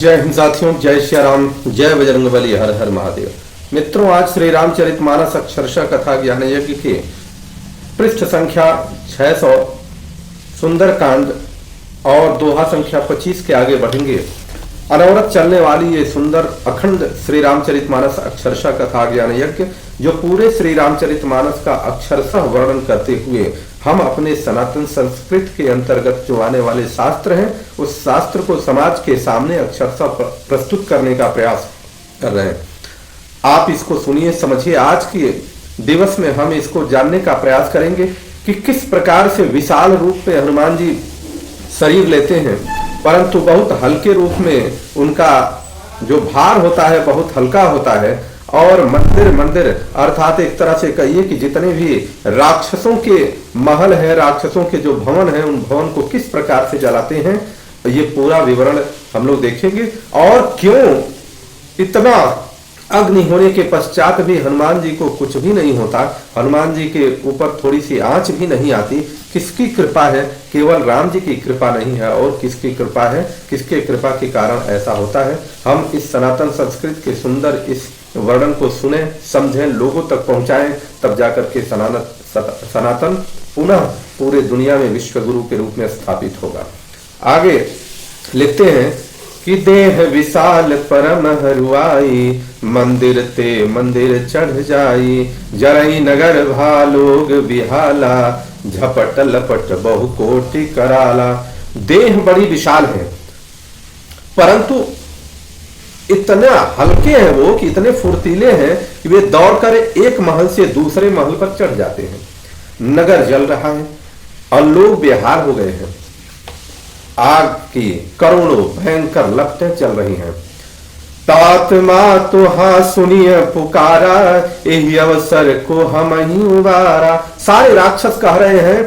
जय हिंद साथियों, जय श्री राम, जय बजरंगबली, हर हर महादेव। मित्रों, आज श्री रामचरितमानस अक्षरशः कथा ज्ञान यज्ञ के पृष्ठ संख्या 600 सुंदरकांड और दोहा संख्या 25 के आगे बढ़ेंगे। अनवरत चलने वाली ये सुंदर अखंड श्री रामचरितमानस अक्षरशः कथा ज्ञान यज्ञ, जो पूरे श्री रामचरितमानस का अक्षरशः वर्णन करते हुए हम अपने सनातन संस्कृत के अंतर्गत जो आने वाले शास्त्र हैं, उस शास्त्र को समाज के सामने अक्षरशः प्रस्तुत करने का प्रयास कर रहे हैं। आप इसको सुनिए, समझिए। आज के दिवस में हम इसको जानने का प्रयास करेंगे कि किस प्रकार से विशाल रूप में हनुमान जी शरीर लेते हैं, परंतु बहुत हल्के रूप में उनका जो भार होता है बहुत हल्का होता है। और मंदिर अर्थात एक तरह से कहिए कि जितने भी राक्षसों के महल है, राक्षसों के जो भवन है, उन भवन को किस प्रकार से जलाते हैं, ये पूरा विवरण हम लोग देखेंगे। और क्यों इतना अग्नि होने के पश्चात भी हनुमान जी को कुछ भी नहीं होता, हनुमान जी के ऊपर थोड़ी सी आंच भी नहीं आती। किसकी कृपा है? केवल राम जी की कृपा नहीं है। और किसकी कृपा है? किसके कृपा के कारण ऐसा होता है? हम इस सनातन संस्कृत के सुंदर इस वर्णन को सुने, समझें, लोगों तक पहुंचाएं, तब जाकर के सनातन पुनः पूरे दुनिया में विश्व गुरु के रूप में स्थापित होगा। आगे लिखते हैं कि देह विशाल परम हरुआई, मंदिर ते मंदिर चढ़ जाई, जरई नगर भालोग बिहाला, झपट लपट बहु कोटि कराला। देह बड़ी विशाल है, परंतु इतना हल्के हैं वो कि इतने फुर्तीले हैं कि वे दौड़कर एक महल से दूसरे महल पर चढ़ जाते हैं। नगर जल रहा है और लोग बेहाल हो गए हैं। आग की करोड़ों भयंकर लपटें चल रही हैं। तात मां तो हाँ सुनिए पुकारा, यही अवसर को हम ही उबारा। सारे राक्षस कह रहे हैं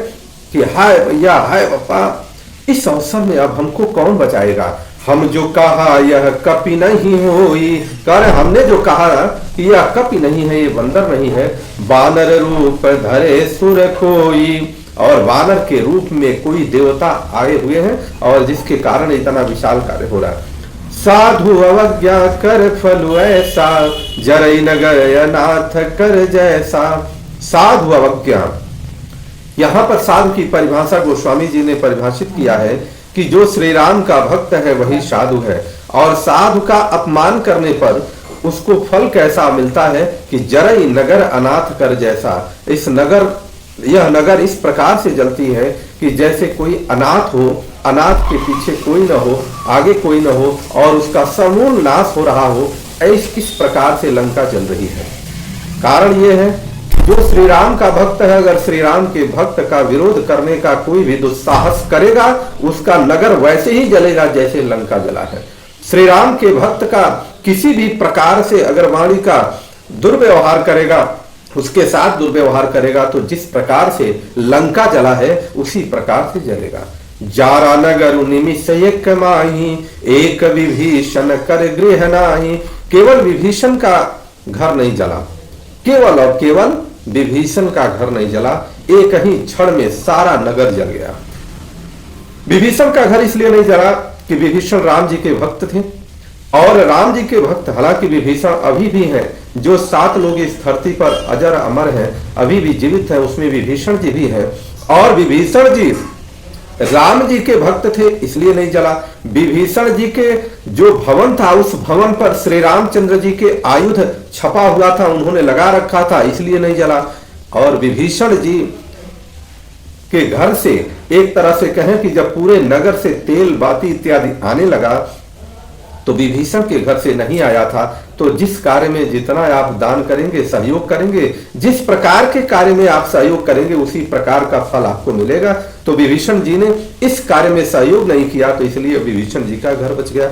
कि हाय भैया, हाय बापा, इस अवसर में अब हमको कौन बचाएगा? हम जो कहा यह कपि नहीं होई, कर हमने जो कहा कि यह कपि नहीं है, ये बंदर नहीं है। बानर रूप धरे सुर कोई, और वानर के रूप में कोई देवता आए हुए हैं और जिसके कारण इतना विशाल कार्य हो रहा है। साधु अवज्ञा कर फल ऐसा, जरई नगर अनाथ कर जैसा। साधु अवज्ञा, यहाँ पर साधु की परिभाषा गोस्वामी जी ने परिभाषित किया है कि जो श्री राम का भक्त है वही साधु है। और साधु का अपमान करने पर उसको फल कैसा मिलता है कि जरई नगर अनाथ कर जैसा। यह नगर इस प्रकार से जलती है कि जैसे कोई अनाथ हो, अनाथ के पीछे कोई न हो, आगे कोई न हो और उसका समूल नाश हो रहा हो, इस प्रकार से लंका जल रही है। कारण यह है, जो श्री राम का भक्त है, अगर श्री राम के भक्त का विरोध करने का कोई भी दुस्साहस करेगा, उसका नगर वैसे ही जलेगा जैसे लंका जला है। श्री राम के भक्त का किसी भी प्रकार से अगर वाणी का दुर्व्यवहार करेगा, उसके साथ दुर्व्यवहार करेगा, तो जिस प्रकार से लंका जला है उसी प्रकार से जलेगा। जारा नगर निमिष एक माही, एक विभीषण कर गृह नाही। केवल विभीषण का घर नहीं जला, केवल और केवल विभीषण का घर नहीं जला, एक ही क्षण में सारा नगर जल गया। विभीषण का घर इसलिए नहीं जला कि विभीषण राम जी के भक्त थे, और राम जी के भक्त हालांकि विभीषण अभी भी हैं। जो 7 लोग इस धरती पर अजर अमर हैं, अभी भी जीवित हैं, उसमें विभीषण जी भी हैं। और विभीषण जी राम जी के भक्त थे इसलिए नहीं जला। विभीषण जी के जो भवन था, उस भवन पर श्री रामचंद्र जी के आयुध छपा हुआ था, उन्होंने लगा रखा था, इसलिए नहीं जला। और विभीषण जी के घर से एक तरह से कहें कि जब पूरे नगर से तेल बाती इत्यादि आने लगा, तो विभीषण के घर से नहीं आया था। तो जिस कार्य में जितना आप दान करेंगे, सहयोग करेंगे, जिस प्रकार के कार्य में आप सहयोग करेंगे, उसी प्रकार का फल आपको मिलेगा। तो विभीषण जी ने इस कार्य में सहयोग नहीं किया, तो इसलिए विभीषण जी का घर बच गया।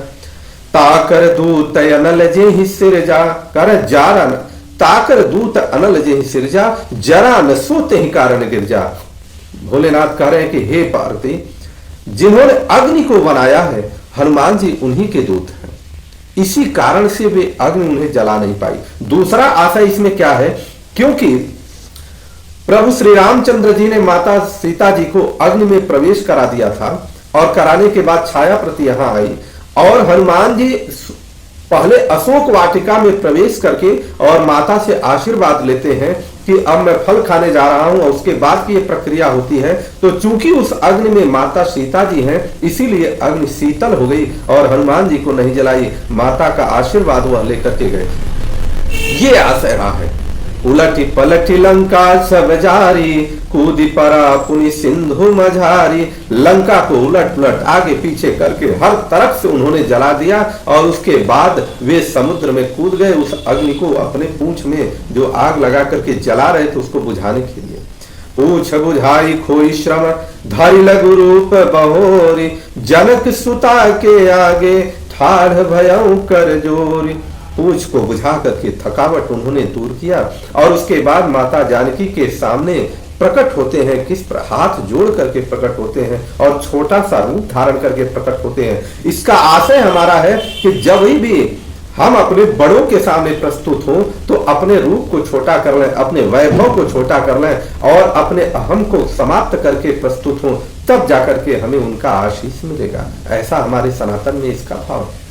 ताकर दूत अनल जे ही सिरजा, कर जारा ताकर दूत अनल जे ही सिरजा, जरा न सोते ही कारण गिरजा। भोलेनाथ कह रहे हैं कि हे पार्वती, जिन्होंने अग्नि को बनाया है, हनुमान जी उन्हीं के दूत हैं, इसी कारण से वे अग्नि उन्हें जला नहीं पाई। दूसरा आशय इसमें क्या है, क्योंकि प्रभु श्री रामचंद्र जी ने माता सीता जी को अग्नि में प्रवेश करा दिया था और कराने के बाद छाया प्रति यहां आई और हनुमान जी पहले अशोक वाटिका में प्रवेश करके और माता से आशीर्वाद लेते हैं कि अब मैं फल खाने जा रहा हूं, और उसके बाद की ये प्रक्रिया होती है। तो चूंकि उस अग्नि में माता सीता जी हैं, इसीलिए अग्नि शीतल हो गई और हनुमान जी को नहीं जलाई, माता का आशीर्वाद वह लेकर के गए। ये आशय रहा है। उलटी पलटी लंका सब जारी, कूदी परा पुनि सिंधु मझारी। लंका को उलट पुलट आगे पीछे करके हर तरफ से उन्होंने जला दिया, और उसके बाद वे समुद्र में कूद गए उस अग्नि को अपने पूंछ में जो आग लगा करके जला रहे थे उसको बुझाने के लिए। पूछ बुझाई खोई श्रम, धारी लघु रूप बहोरी। जनक सुता के आगे, ठाढ़ भयउ कर जोरी। पूछ को बुझा करके थकावट उन्होंने दूर किया, और उसके बाद माता जानकी के सामने प्रकट होते हैं। किस पर? हाथ जोड़ करके प्रकट होते हैं और छोटा सा रूप धारण करके प्रकट होते हैं। इसका आशय हमारा है कि जब भी हम अपने बड़ों के सामने प्रस्तुत हो तो अपने रूप को छोटा कर लें, अपने वैभव को छोटा कर लें, और अपने अहम को समाप्त करके प्रस्तुत हो, तब जाकर के हमें उनका आशीष मिलेगा। ऐसा हमारे सनातन में इसका भाव है।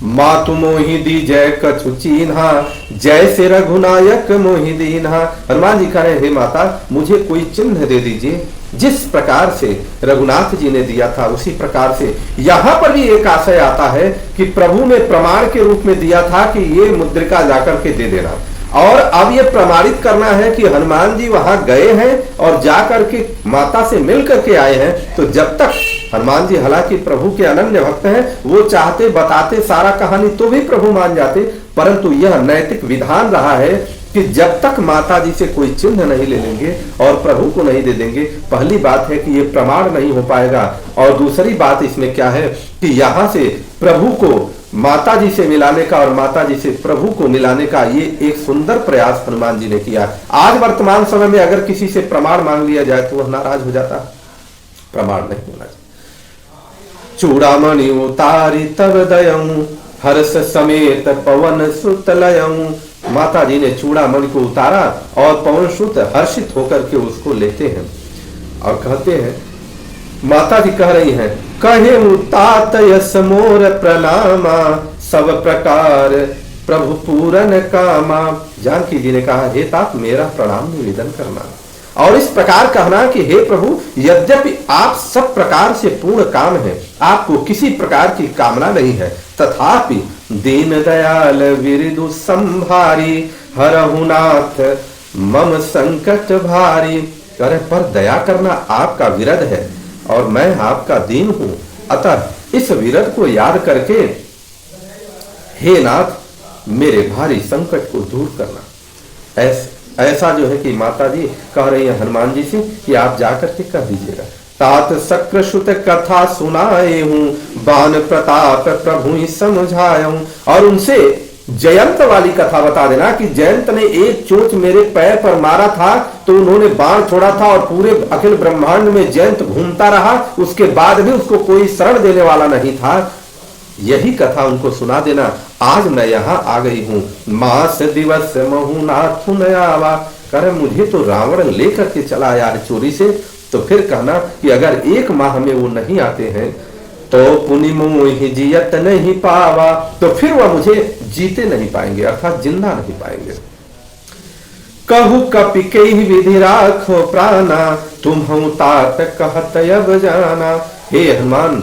मातु मोहि दी जय कछु चीन्हा, जैसे रघुनायक मोहि दीन्हा। हनुमान जी कह रहे, हे माता, मुझे कोई चिन्ह दे दीजिए, जिस प्रकार से रघुनाथ जी ने दिया था उसी प्रकार से। यहां पर भी एक आशय आता है कि प्रभु ने प्रमाण के रूप में दिया था कि ये मुद्रिका जाकर के दे देना, और अब ये प्रमाणित करना है कि हनुमान जी वहां गए हैं और जाकर के माता से मिल करके आए हैं। तो जब तक हनुमान जी हालांकि प्रभु के अनन्य भक्त हैं, वो चाहते बताते सारा कहानी तो भी प्रभु मान जाते, परंतु यह नैतिक विधान रहा है कि जब तक माता जी से कोई चिन्ह नहीं ले लेंगे और प्रभु को नहीं दे देंगे, पहली बात है कि ये प्रमाण नहीं हो पाएगा। और दूसरी बात इसमें क्या है कि यहां से प्रभु को माता जी से मिलाने का और माता जी से प्रभु को मिलाने का ये एक सुंदर प्रयास हनुमान जी ने किया। आज वर्तमान समय में अगर किसी से प्रमाण मांग लिया जाए तो वह नाराज हो जाता, प्रमाण नहीं होना चाहिए। चूड़ामणि उतारी तब दयऊ, हर्ष समेत पवन सुत लयऊ। माता जी ने चूड़ामणि को उतारा और पवन सुत हर्षित होकर के उसको लेते हैं और कहते हैं, माता जी कह रही हैं, कहे तात यस मोर प्रणामा, सब प्रकार प्रभु पूरन कामा। जानकी जी ने कहा, हे तात मेरा प्रणाम निवेदन करना, और इस प्रकार कहना कि हे प्रभु, यद्यपि आप सब प्रकार से पूर्ण काम है, आपको किसी प्रकार की कामना नहीं है, तथापि दीन दयाल विरिदु संभारी, हरहुनाथ मम संकट भारी। करे पर दया करना आपका विरद है और मैं आपका दीन हूं, अतः इस विरद को याद करके हे नाथ मेरे भारी संकट को दूर करना। ऐसा जो है कि माता जी कह रही है हनुमान जी से कि आप जाकर के कह दीजिएगा। तात शक्र सुत कथा सुनाए हूं, बान प्रताप प्रभु ही समझाए हूं। और उनसे जयंत वाली कथा बता देना कि जयंत ने एक चोट मेरे पैर पर मारा था तो उन्होंने बाण छोड़ा था और पूरे अखिल ब्रह्मांड में जयंत घूमता रहा, उसके बाद भी उसको कोई शरण देने वाला नहीं था। यही कथा उनको सुना देना। आज मैं यहाँ आ गई हूँ, मास दिवस महु नाथ नयावा। करे मुझे तो रावण लेकर के चला यार चोरी से, तो फिर कहना कि अगर एक माह में वो नहीं आते हैं तो पुनि मोहि जियत नहीं पावा, तो फिर वह मुझे जीते नहीं पाएंगे, अर्थात जिंदा नहीं पाएंगे। कहु कपि के विधि राखो प्राणा, तुम हूं तात कहत अब जाना। हे हनुमान,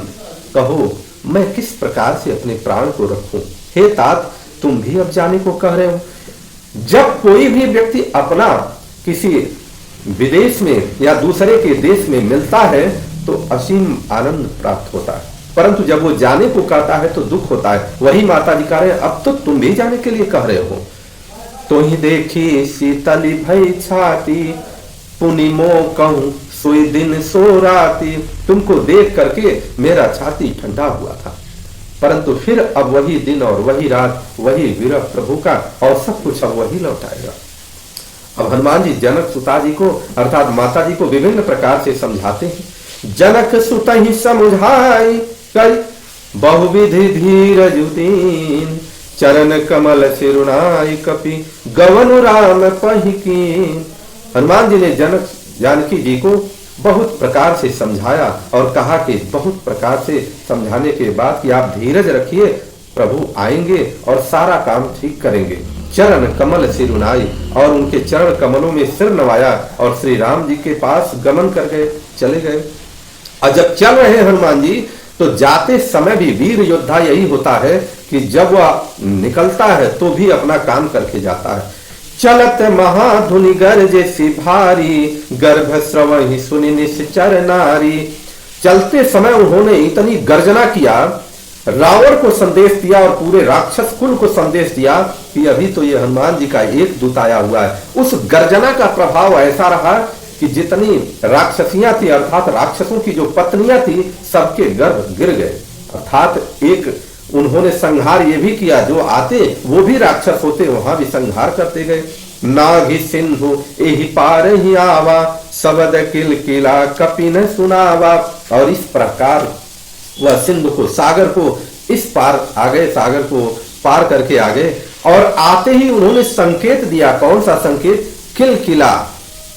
कहो मैं किस प्रकार से अपने प्राण को रखूं। हे तात, तुम भी अब जाने को कह रहे हो। जब कोई भी व्यक्ति अपना किसी विदेश में या दूसरे के देश में मिलता है तो असीम आनंद प्राप्त होता है, परंतु जब वो जाने को कहता है तो दुख होता है। वही माता जी कह रहे हैं, अब तो तुम भी जाने के लिए कह रहे हो। तो ही देखी शीतली भई छाती, पुनि मो कहूं सोई दिन सो राती। तुमको देख करके मेरा छाती ठंडा हुआ था, परंतु फिर अब वही दिन और वही रात, वही विरह प्रभु का, और सब कुछ अब वही लौटाएगा। अब हनुमान जी जनक सुता जी को अर्थात माता जी को विभिन्न प्रकार से समझाते हैं। जनक सुत ही समझाई कई, बहुविधि धीरज दीन, चरण कमल सिरुनाई कपि, गवन राम पहि कीन। हनुमान जी ने जनक जानकी जी को बहुत प्रकार से समझाया और कहा कि बहुत प्रकार से समझाने के बाद कि आप धीरज रखिए, प्रभु आएंगे और सारा काम ठीक करेंगे। चरण कमल सिरुनाई, और उनके चरण कमलों में सिर नवाया और श्री राम जी के पास गमन कर गए, चले गए। और जब चल रहे हनुमान जी तो जाते समय भी वीर योद्धा यही होता है कि जब वह निकलता है तो भी अपना काम करके जाता है। चलत महाधुनि गर्जे सी भारी, गर्भ श्रवहि सुनि निश्चर नारी। चलते समय उन्होंने इतनी गर्जना किया, रावण को संदेश दिया और पूरे राक्षस कुल को संदेश दिया कि अभी तो ये हनुमान जी का एक दूत आया हुआ है। उस गर्जना का प्रभाव ऐसा रहा कि जितनी राक्षसियां थी, अर्थात राक्षसों की जो पत्नियां थी, सबके गर्भ गिर गए। अर्थात एक उन्होंने संहार ये भी किया, जो आते वो भी राक्षस होते, वहां भी संहार करते गए। नाघि सिंधु एहि पार ही आवा, शब्द किल किला कपिन सुनावा। और इस प्रकार वह सिंधु को, सागर को इस पार आ गए, सागर को पार करके आ गए। और आते ही उन्होंने संकेत दिया। कौन सा संकेत? किल किला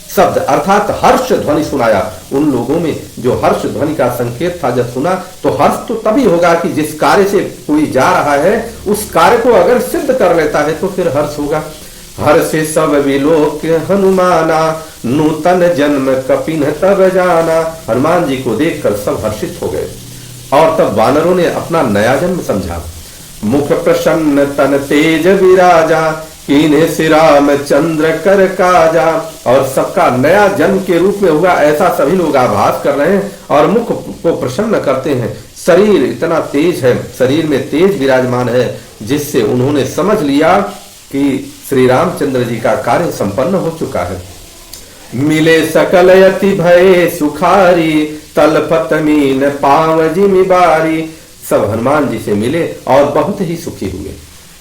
शब्द, अर्थात हर्ष ध्वनि सुनाया। उन लोगों में जो हर्ष ध्वनि का संकेत था, जब सुना तो हर्ष तो तभी होगा कि जिस कार्य से कोई जा रहा है उस कार्य को अगर सिद्ध कर लेता है तो फिर हर्ष होगा। हर्ष से सब विलोक हनुमाना, नूतन जन्म कपिन तब जाना। हनुमान जी को देखकर सब हर्षित हो गए और तब वानरों ने अपना नया जन्म समझा। मुख प्रसन्न तन तेज विराजा, कीन्हे श्री राम चंद्र कर काजा। और सबका नया जन्म के रूप में हुआ ऐसा सभी लोग आभास कर रहे हैं और मुख को प्रसन्न करते हैं। शरीर इतना तेज है, शरीर में तेज विराजमान है, जिससे उन्होंने समझ लिया कि श्री रामचंद्र जी का कार्य संपन्न हो चुका है। मिले सकल यति भय सुखारी, तलपत मीन पाव जिमि बारी। सब हनुमान जी से मिले और बहुत ही सुखी हुए।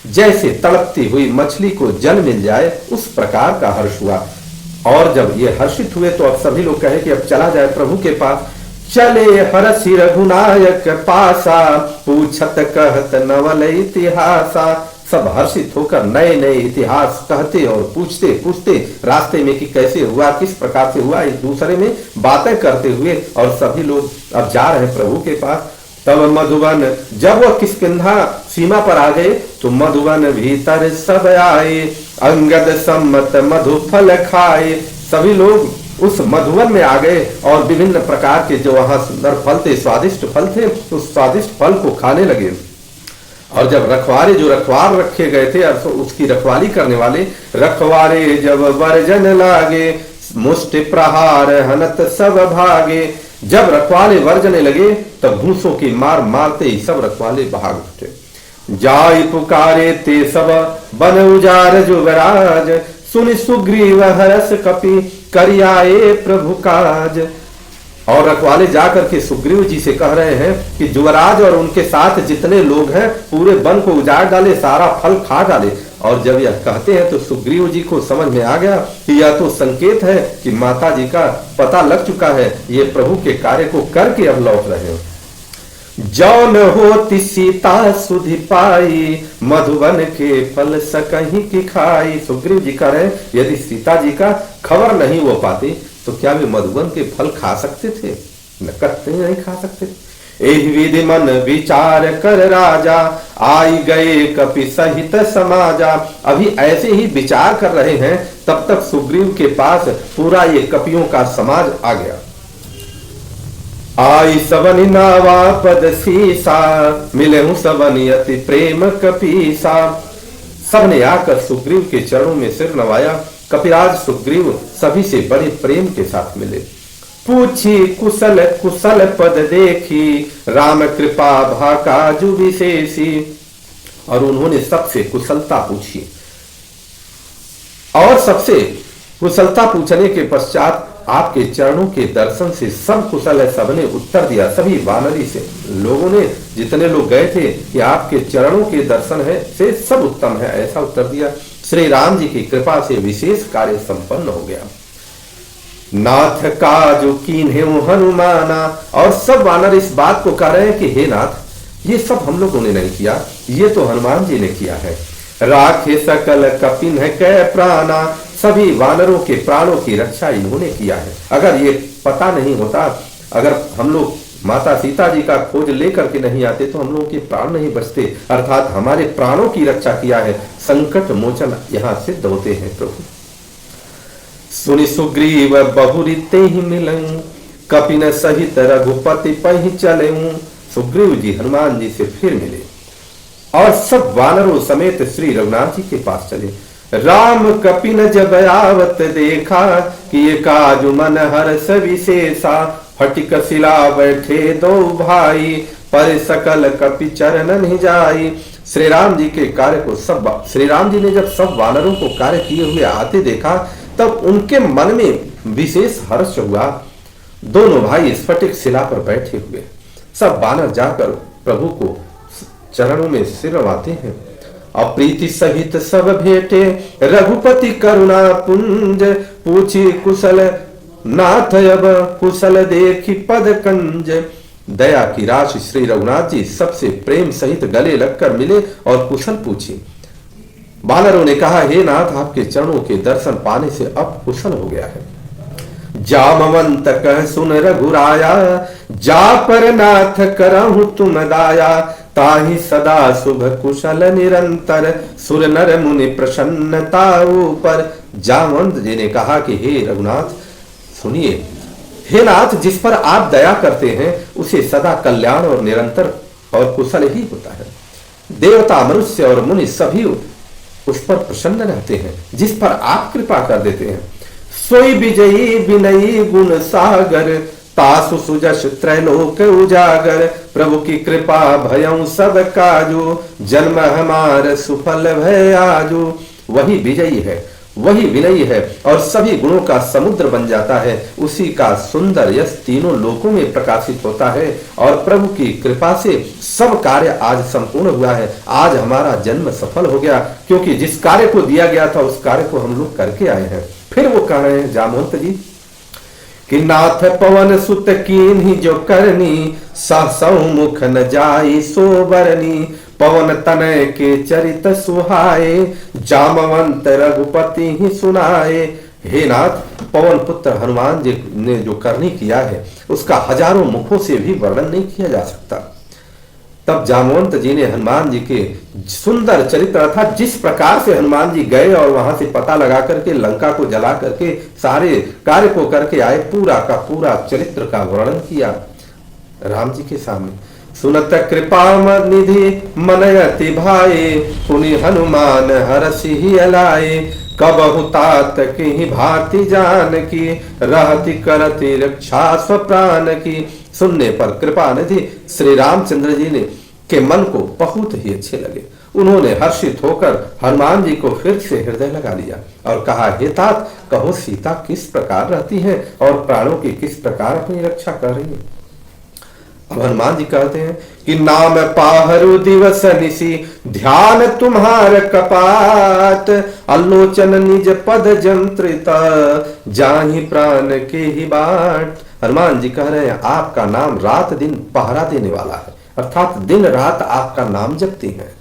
जैसे तड़पती हुई मछली को जल मिल जाए उस प्रकार का हर्ष हुआ। और जब ये हर्षित हुए तो अब सभी लोग कहे कि अब चला जाए प्रभु के पास। चले हरषि रघुनायक पासा, पूछत कहत नवल इतिहासा। सब हर्षित होकर नए नए इतिहास कहते और पूछते पूछते रास्ते में कि कैसे हुआ, किस प्रकार से हुआ, एक दूसरे में बातें करते हुए और सभी लोग अब जा रहे हैं प्रभु के पास। तब मधुवन, जब वह किष्किंधा सीमा पर आ गए तो मधुवन भीतर सब आए, अंगद सम्मत मधु फल खाए। सभी लोग उस मधुवन में आ गए और विभिन्न प्रकार के जो वहां सुंदर फल थे, स्वादिष्ट फल थे, उस स्वादिष्ट फल को खाने लगे। और जब रखवारे, जो रखवार रखे गए थे, उसकी रखवाली करने वाले रखवारे जब वर्जन लागे, मुष्टि प्रहार हनत सब भागे। जब रखवाले वर्जने लगे तब भूसों की मार मारते ही सब रखवाले भाग उठे। जाय पुकारे ते सब बन उजार जुगराज, सुनि सुग्रीव हरस कपि करियाए प्रभु काज। और रखवाले जाकर के सुग्रीव जी से कह रहे हैं कि युवराज और उनके साथ जितने लोग हैं पूरे वन को उजाड़ डाले, सारा फल खा डाले। और जब यह कहते हैं तो सुग्रीव जी को समझ में आ गया कि यह तो संकेत है कि माता जी का पता लग चुका है, ये प्रभु के कार्य को करके अब लौट रहे हो। जौन होती सीता सुधि पाई, मधुवन के फल सकहीं की खाई। सुग्रीव जी कह रहे हैं यदि सीता जी का खबर नहीं हो पाती तो क्या वे मधुवन के फल खा सकते थे? न करते नहीं खा सकते। एहि विधि मन विचार कर राजा, आई गए कपि सहित समाजा। अभी ऐसे ही विचार कर रहे हैं तब तक सुग्रीव के पास पूरा ये कपियों का समाज आ गया। आई सबनि नावा पद सीसा, मिले हूं सबनि अति प्रेम कपीसा। सबने आकर सुग्रीव के चरणों में सिर नवाया। कपिराज सुग्रीव सभी से बड़े प्रेम के साथ मिले। पूछी कुशल कुशल पद देखी, राम कृपा भाकाजु विशेषी। और उन्होंने सबसे कुशलता पूछी और सबसे कुशलता पूछने के पश्चात आपके चरणों के दर्शन से सब कुशल है, सबने उत्तर दिया। सभी वानरी से लोगों ने, जितने लोग गए थे, कि आपके चरणों के दर्शन है से सब उत्तम है, ऐसा उत्तर दिया। श्री राम जी की कृपा से विशेष कार्य संपन्न हो गया। नाथ काजु कीन्हे हनुमाना। और सब वानर इस बात को कह रहे हैं कि हे नाथ, ये सब हम लोगों ने नहीं किया, ये तो हनुमान जी ने किया है। राखे सकल कपिन है कै प्राणा। सभी वानरों के प्राणों की रक्षा इन्होंने किया है। अगर ये पता नहीं होता, अगर हम लोग माता सीता जी का खोज लेकर के नहीं आते तो हम लोगों के प्राण नहीं बचते, अर्थात हमारे प्राणों की रक्षा किया है। संकट मोचन यहाँ सिद्ध होते हैं प्रभु। सुनि सुग्रीव बहुरीते ही मिलं, कपिन सहित रघुपति पहि चलें। सुग्रीव जी हनुमान जी से फिर मिले और सब वानरों समेत श्री रघुनाथ जी के पास चले। राम कपिन जब आवत देखा, कि काजु मन हर्ष विशेषा। फटिक शिला बैठे दो भाई, पर सकल कपि चरणन ही जाई। श्री राम जी के कार्य को श्री राम जी ने जब सब वानरों को कार्य किए हुए आते देखा, तब उनके मन में विशेष हर्ष हुआ। दोनों भाई स्फटिक शिला पर बैठे हुए, सब वानर जाकर प्रभु को चरणों में सिर नवाते हैं। अप्रीति सहित सब भेटे, रघुपति करुणा पुंज। पूछी कुशल नाथ अब, कुशल देखी पद कंज। दया की राशि श्री रघुनाथ जी सबसे प्रेम सहित गले लगकर मिले और कुशल पूछी। वानरों ने कहा, हे नाथ, आपके चरणों के दर्शन पाने से अब कुशल हो गया है। जामवंत कह सुन रघुराया, जा पर नाथ करहु तुम दाया। ताहि सदा शुभ कुशल निरंतर, सुर नर मुनि प्रसन्नता ऊपर। जामवंत जी ने कहा कि हे रघुनाथ सुनिए, हे नाथ, जिस पर आप दया करते हैं उसे सदा कल्याण और निरंतर और कुशल ही होता है। देवता मनुष्य और मुनि सभी उस पर प्रसन्न रहते हैं जिस पर आप कृपा कर देते हैं। सोई विजयी विनयी गुण सागर, तासु सुजस त्रैलोक उजागर। प्रभु की कृपा भयं सब काजू, जन्म हमार सुफल भय आजू। वही विजयी है, वही विनयी है और सभी गुणों का समुद्र बन जाता है। उसी का सुंदर यश तीनों लोकों में प्रकाशित होता है और प्रभु की कृपा से सब कार्य आज संपूर्ण हुआ है। आज हमारा जन्म सफल हो गया, क्योंकि जिस कार्य को दिया गया था उस कार्य को हम लोग करके आए हैं। फिर वो कह रहे हैं जामवंत जी कि नाथ पवन सुत कीन्ही जो करनी, सहसौ मुख न जाई सो बरनी। पवन तनय के चरित सुहाए, जामवंत रघुपति ही सुनाए। हे नाथ, पवन पुत्र हनुमान जी ने जो करनी किया है उसका हजारों मुखों से भी वर्णन नहीं किया जा सकता। तब जामवंत जी ने हनुमान जी के सुंदर चरित्र अर्थात जिस प्रकार से हनुमान जी गए और वहां से पता लगा करके लंका को जला करके सारे कार्य को करके आए, पूरा का पूरा चरित्र का वर्णन किया राम जी के सामने। सुनत कृपा निधि मनयति भाए, पुनि हनुमान हरसि अलाए। कबहु तात की भांति जान की, रहति करति रक्षा स्व प्राण की। सुनने पर कृपा निधि श्री रामचंद्र जी ने के मन को बहुत ही अच्छे लगे। उन्होंने हर्षित होकर हनुमान जी को फिर से हृदय लगा लिया और कहा, हे तात, कहो सीता किस प्रकार रहती है और प्राणों की किस प्रकार अपनी रक्षा कर रही है। अब हनुमान जी कहते हैं कि नाम पाहरु दिवस निसी, ध्यान तुम्हार कपाट। अलोचन निज पद जंत्रिता, जाहि प्राण के ही बाट। हनुमान जी कह रहे हैं आपका नाम रात दिन पहरा देने वाला है, अर्थात दिन रात आपका नाम जपती हैं।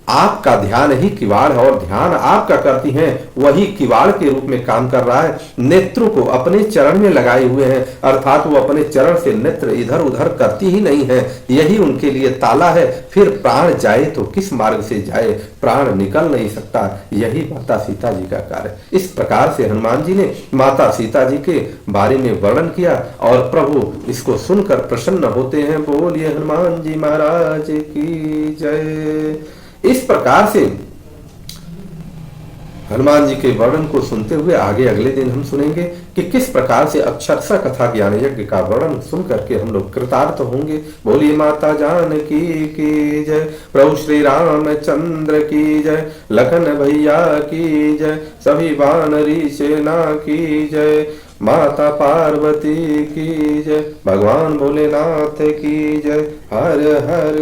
आपका ध्यान ही किवाड़ है और ध्यान आपका करती हैं वही किवाड़ के रूप में काम कर रहा है। नेत्रों को अपने चरण में लगाए हुए हैं, अर्थात वो अपने चरण से नेत्र इधर उधर करती ही नहीं है, यही उनके लिए ताला है। फिर प्राण जाए तो किस मार्ग से जाए, प्राण निकल नहीं सकता, यही माता सीता जी का कार्य। इस प्रकार से हनुमान जी ने माता सीता जी के बारे में वर्णन किया और प्रभु इसको सुनकर प्रसन्न होते हैं। बोलिए हनुमान जी महाराज की जय। इस प्रकार से हनुमान जी के वर्णन को सुनते हुए आगे अगले दिन हम सुनेंगे कि किस प्रकार से अक्षरशः कथा ज्ञान यज्ञ का वर्णन सुन करके हम लोग कृतार्थ होंगे। बोलिए माता जानकी की जय, प्रभु श्री रामचंद्र की जय, लखन भैया की जय, सभी वानरी सेना की जय, माता पार्वती की जय, भगवान भोलेनाथ की जय। हर हर